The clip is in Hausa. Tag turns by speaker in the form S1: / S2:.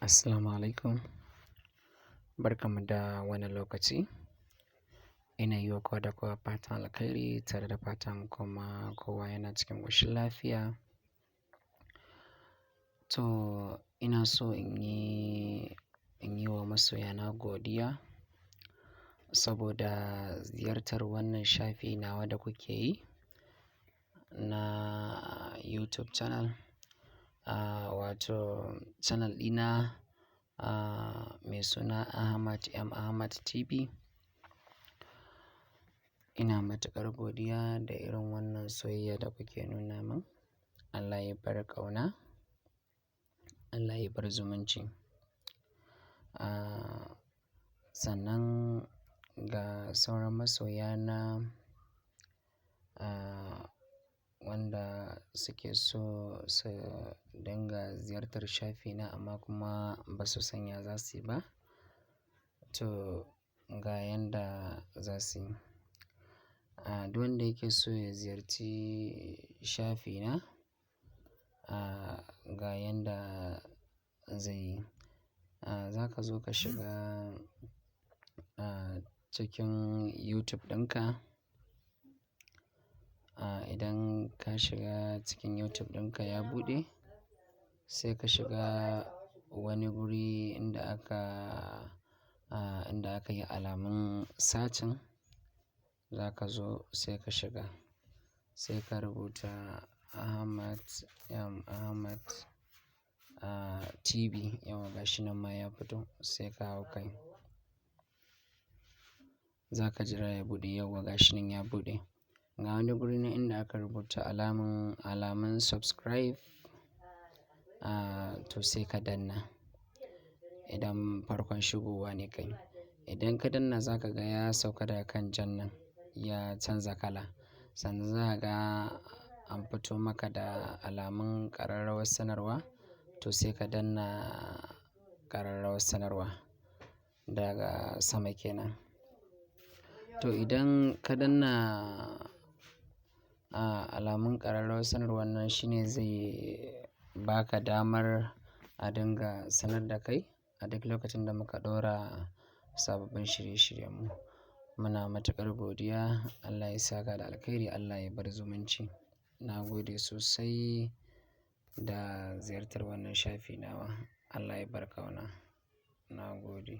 S1: Assalamu alaikum. Barkanmu da wannan lokaci. Ina yi wa kowa da kowa fatan alkhairi tare da fatan kuma kowa yana cikin ƙoshin lafiya. To ina so in yi wa masoyana godiya saboda ziyartar wannan shafi nawa da kuke yi na YouTube channel. Wato channel ɗina mai suna Ahmad TV. Ina matuƙar godiya da irin wannan soyayya da kuke nuna min. Allah ya bar ƙauna, Allah ya bar zumunci. Sannan ga sauran masoyana wanda suke so su dinga ziyartar shafi na amma kuma ba su san ya za su yi ba. To ga yanda za su yi. Duk wanda yake so ya ziyarci shafi na, ga yanda zai yi. Za ka zo ka shiga cikin YouTube ɗinka. Idan ka shiga cikin YouTube ɗinka ya buɗe, sai ka shiga wani guri inda aka yi alamun searching. Za ka zo sai ka shiga, sai ka rubuta Ahmad TV. Yauwa gashi nan ma ya fito, sai ka hau kai. Za ka jira ya buɗe. Yauwa gashi nan ya buɗe. Ga wani guri nan inda aka rubuta alamun subscribe. To sai ka danna idan farkon shigowa ne kai. Idan ka danna za ka ga ya sauka daga kan jan nan, ya canza kala. Sannan za ka ga an fito maka da alamun ƙararrawar sanarwa. To sai ka danna ƙararrawar sanarwa daga sama kenan. To idan ka danna alamun ƙararrawar sanarwar nan shine zai baka damar a dinga sanar da kai a duk lokacin da muka ɗora sababbin shirye-shiryen mu. Muna matuƙar godiya. Allah ya saka da alkhairi, Allah ya bar zumunci. Na gode sosai da ziyartar wannan shafi nawa. Allah ya bar ƙauna. Na gode.